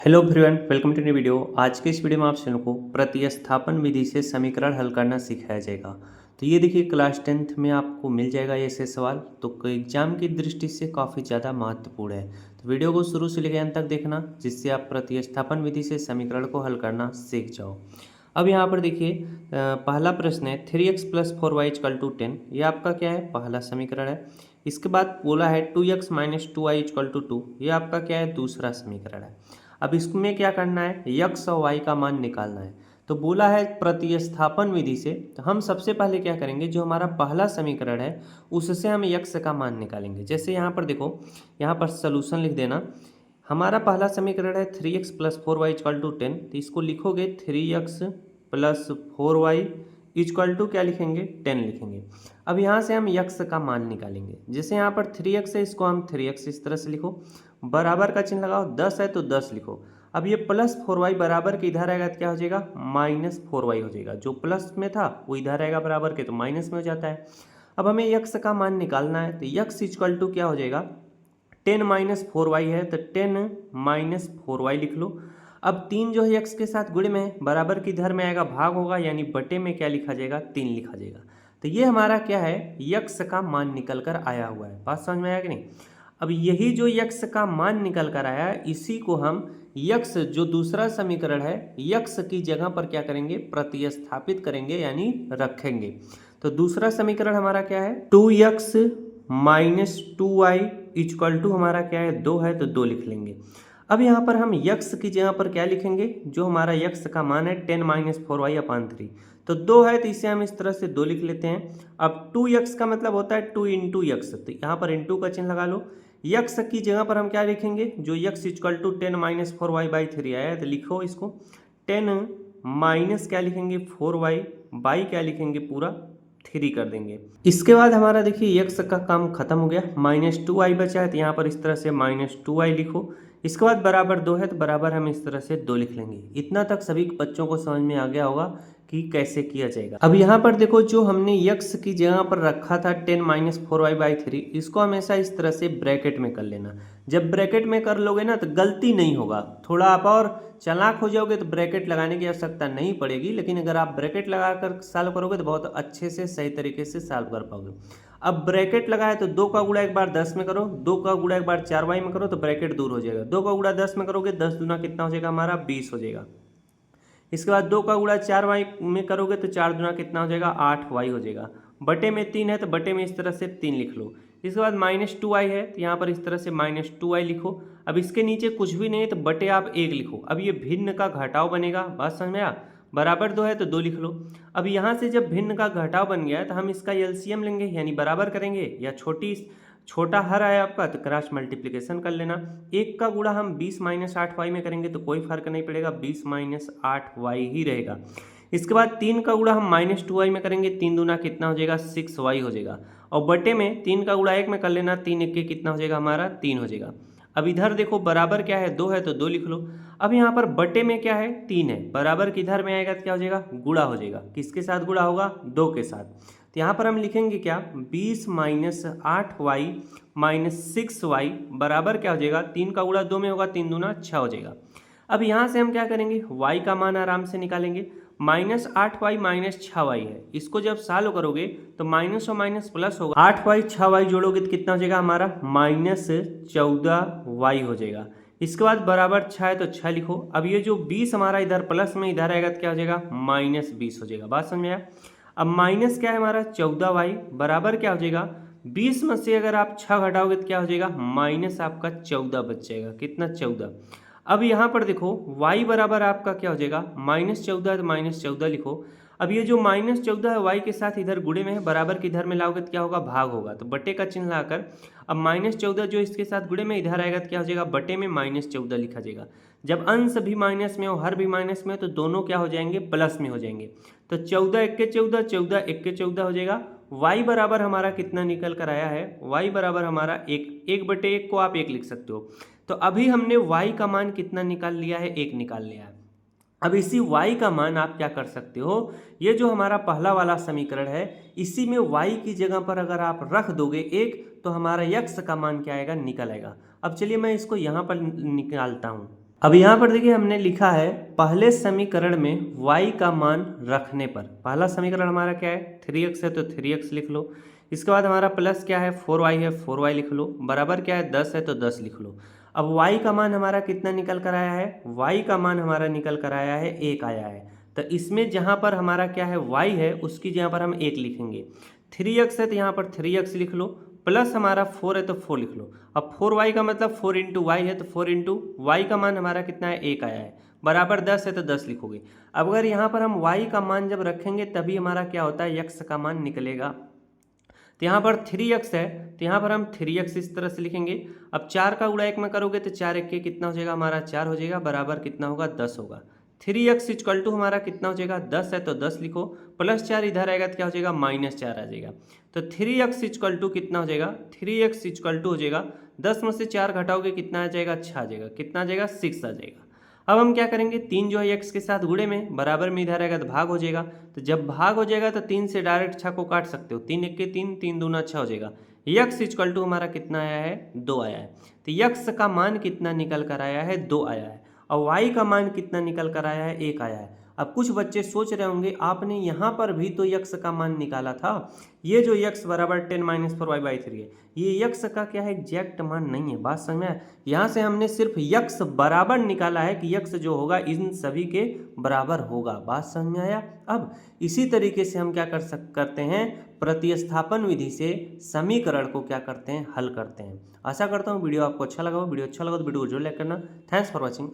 Hello everyone, welcome to new video. आज के इस वीडियो में आप सभी को प्रतिस्थापन विधि से समीकरण हल करना सिखाया जाएगा। तो ये देखिए, क्लास 10th में आपको मिल जाएगा ये ऐसे सवाल, तो एग्जाम की दृष्टि से काफ़ी ज़्यादा महत्वपूर्ण है। तो वीडियो को शुरू से लेकर अंत तक देखना, जिससे आप प्रतिस्थापन विधि से समीकरण को हल करना सीख जाओ। अब यहाँ पर देखिए, पहला प्रश्न है 3x + 4y = 10। ये आपका क्या है, पहला समीकरण है। इसके बाद बोला है 2x - 2y = 2। ये आपका क्या है, दूसरा समीकरण है। अब इसमें क्या करना है, यक्स और वाई का मान निकालना है। तो बोला है प्रतिस्थापन विधि से, तो हम सबसे पहले क्या करेंगे, जो हमारा पहला समीकरण है उससे हम यक्स का मान निकालेंगे। जैसे यहाँ पर देखो, यहाँ पर सलूशन लिख देना। हमारा पहला समीकरण है 3x + 4y = 10। तो इसको लिखोगे 3x + 4y = क्या लिखेंगे, 10 लिखेंगे। अब यहाँ से हम यक्स का मान निकालेंगे। जैसे यहाँ पर 3x है, इसको हम 3x इस तरह से लिखो, बराबर का चिन्ह लगाओ, 10 है तो 10 लिखो। अब ये +4y बराबर के इधर आएगा तो क्या हो जाएगा, -4y हो जाएगा। जो प्लस में था वो इधर आएगा बराबर के, तो माइनस में हो जाता है। अब हमें यक्स का मान निकालना है, तो यक्स = क्या हो जाएगा, 10 - 4y है, तो 10 - 4y लिख लो। अब 3 जो है यक्स के साथ गुणे में है, बराबर की इधर में आएगा, भाग होगा, यानी बटे में क्या लिखा जाएगा, 3 लिखा जाएगा। तो ये हमारा क्या है, यक्स का मान निकल कर आया हुआ है। बात समझ में आया कि नहीं। अब यही जो यक्स का मान निकल कर आया है, इसी को हम यक्स, जो दूसरा समीकरण है, यक्स की जगह पर क्या करेंगे, प्रतिस्थापित करेंगे, यानी रखेंगे। तो दूसरा समीकरण हमारा क्या है, 2x - 2y = हमारा क्या है, 2 है, तो 2 लिख लेंगे। अब यहाँ पर हम यक्स की जगह पर क्या लिखेंगे, जो हमारा यक्स का मान है 10 - 4y/3। तो 2 है, तो इसे हम इस तरह से 2 लिख लेते हैं। अब 2x का मतलब होता है 2 × यक्स, तो यहाँ पर इंटू का चिन्ह लगा लो। यक्स की जगह पर हम क्या लिखेंगे, जो यक्स = 10 - 4y/3 आया है, तो लिखो इसको 10 माइनस क्या लिखेंगे, 4y बाई क्या लिखेंगे, पूरा 3 कर देंगे। इसके बाद हमारा देखिए यक्स का काम खत्म हो गया, -2y बचा है, तो यहाँ पर इस तरह से -2y लिखो। इसके बाद बराबर 2 है, तो बराबर हम इस तरह से 2 लिख लेंगे। इतना तक सभी बच्चों को समझ में आ गया होगा कि कैसे किया जाएगा। अब यहाँ पर देखो, जो हमने यक्स की जगह पर रखा था 10 - 4y/3, इसको हमेशा इस तरह से ब्रैकेट में कर लेना। जब ब्रैकेट में कर लोगे ना, तो गलती नहीं होगा। थोड़ा आप और चालाक हो जाओगे तो ब्रैकेट लगाने की आवश्यकता नहीं पड़ेगी, लेकिन अगर आप ब्रैकेट लगाकर सॉल्व करोगे तो बहुत अच्छे से सही तरीके से सॉल्व कर पाओगे। अब ब्रैकेट लगाए तो 2 का गुणा एक बार 10 में करो, 2 का गुणा एक बार 4y में करो, तो ब्रैकेट दूर हो जाएगा। 2 का गुणा 10 में करोगे, 10 दूना कितना हो जाएगा हमारा, 20 हो जाएगा। इसके बाद 2 का गुणा 4y में करोगे, तो 4 दूना कितना हो जाएगा, 8y हो जाएगा। बटे में 3 है, तो बटे में इस तरह से 3 लिख लो। इसके बाद -2y है, तो यहाँ पर इस तरह से -2y लिखो। अब इसके नीचे कुछ भी नहीं है, तो बटे आप 1 लिखो। अब ये भिन्न का घटाव बनेगा, बात समझ में आया। बराबर 2 है, तो 2 लिख लो। अब यहाँ से जब भिन्न का घटाव बन गया है, तो हम इसका एलसीएम लेंगे, यानी बराबर करेंगे, या छोटा हर आया आपका, तो क्रॉस मल्टीप्लिकेशन कर लेना। 1 का गुणा हम 20 - 8y में करेंगे, तो कोई फर्क नहीं पड़ेगा, 20 - 8y ही रहेगा। इसके बाद 3 का गुणा हम -2y में करेंगे, 3 दूना कितना हो जाएगा, 6y हो जाएगा। और बटे में 3 का गुणा 1 में कर लेना, 3 1 के कितना हो जाएगा हमारा, 3 हो जाएगा। अब इधर देखो, बराबर क्या है, 2 है, तो 2 लिख लो। अब यहाँ पर बटे में क्या है, 3 है, बराबर किधर में आएगा तो क्या हो जाएगा, गुणा हो जाएगा। किसके साथ गुणा होगा, 2 के साथ। तो यहाँ पर हम लिखेंगे क्या, 20 - 8y - 6y बराबर क्या हो जाएगा, 3 का गुणा 2 में होगा, 3 दूना 6 हो जाएगा। अब यहाँ से हम क्या करेंगे, y का मान आराम से निकालेंगे। -8y - 6y है, इसको जब सॉल्व करोगे तो माइनस और माइनस प्लस होगा। 8y 6y जोड़ोगे तो कितना हो जाएगा हमारा, -14y हो जाएगा। इसके बाद बराबर 6 है, तो 6 लिखो। अब ये जो 20 हमारा इधर प्लस में इधर आएगा तो क्या हो जाएगा, -20 हो जाएगा। बात समझ में आया। अब माइनस क्या है हमारा, 14y बराबर क्या हो जाएगा, 20 में से अगर आप 6 घटाओगे तो क्या हो जाएगा, माइनस आपका 14 बच जाएगा। कितना, 14। अब यहाँ पर देखो, y बराबर आपका क्या हो जाएगा, -14 है, तो -14 लिखो। अब ये जो -14 है, y के साथ इधर गुणे में है, बराबर के इधर में लाओगे तो क्या होगा, भाग होगा, तो बटे का चिन्ह लाकर अब -14 जो इसके साथ गुणे में इधर आएगा तो क्या हो जाएगा, बटे में -14 लिखा जाएगा। जब अंश भी माइनस में हो, हर भी माइनस में हो, तो दोनों क्या हो जाएंगे, प्लस में हो जाएंगे। तो 14 1 के 14, 14 1 के 14 हो जाएगा। y बराबर हमारा कितना निकल कर आया है, y बराबर हमारा 1/1 को आप 1 लिख सकते हो। तो अभी हमने y का मान कितना निकाल लिया है, 1 निकाल लिया है। अब इसी y का मान आप क्या कर सकते हो, ये जो हमारा पहला वाला समीकरण है, इसी में y की जगह पर अगर आप रख दोगे 1, तो हमारा x का मान क्या आएगा, निकल आएगा। अब चलिए मैं इसको यहाँ पर निकालता हूँ। अब यहाँ पर देखिए हमने लिखा है पहले समीकरण में y का मान रखने पर, पहला समीकरण हमारा क्या है 3x है तो 3x लिख लो। इसके बाद हमारा प्लस क्या है 4y है 4y लिख लो, बराबर क्या है 10 है तो 10 लिख लो। अब y का मान हमारा कितना निकल कर आया है, y का मान हमारा निकल कर आया है 1 आया है। तो इसमें जहाँ पर हमारा क्या है y है उसकी जहाँ पर हम 1 लिखेंगे। 3x है तो यहाँ पर 3x लिख लो, प्लस हमारा 4 है तो 4 लिख लो। अब 4y का मतलब 4 इंटू वाई है तो 4 इंटू वाई का मान हमारा कितना है 1 आया है, बराबर 10 है तो 10 लिखोगे। अब अगर यहाँ पर हम y का मान जब रखेंगे तभी हमारा क्या होता है x का मान निकलेगा। तो यहाँ पर 3x है तो यहाँ पर हम 3x इस तरह से लिखेंगे। अब 4 का गुणा 1 में करोगे तो 4 1 के कितना हो जाएगा हमारा 4 हो जाएगा, बराबर कितना होगा 10 होगा। 3x इक्वल टू हमारा कितना हो जाएगा 10 है तो 10 लिखो, प्लस 4 इधर आएगा तो क्या हो जाएगा -4 आ जाएगा। तो 3x इक्वल टू कितना हो जाएगा 3x इक्वल टू हो जाएगा 10 में से 4 घटाओगे कितना आ जाएगा, अच्छा आ जाएगा, कितना आ जाएगा 6 आ जाएगा। अब हम क्या करेंगे 3 जो है x के साथ गुणे में, बराबर में इधर आएगा तो भाग हो जाएगा। तो जब भाग हो जाएगा तो 3 से डायरेक्ट 6 को काट सकते हो, 3 1 के 3, 3 दूना 6 हो जाएगा। x इक्वल टू हमारा कितना आया है 2 आया है। तो x का मान कितना निकल कर आया है 2 आया है, और y का मान कितना निकल कर आया है 1 आया है। अब कुछ बच्चे सोच रहे होंगे आपने यहाँ पर भी तो x का मान निकाला था, ये जो x बराबर 10 - 4y/3 है, ये x का क्या है एग्जैक्ट मान नहीं है। बात समझ में आया? यहाँ से हमने सिर्फ x बराबर निकाला है कि x जो होगा इन सभी के बराबर होगा। बात समझ में आया? अब इसी तरीके से हम क्या करते हैं प्रतिस्थापन विधि से समीकरण को क्या करते हैं हल करते हैं। आशा करता हूँ वीडियो आपको अच्छा लगा हो। वीडियो अच्छा लगा तो वीडियो को जरूर लाइक करना। Thanks for watching.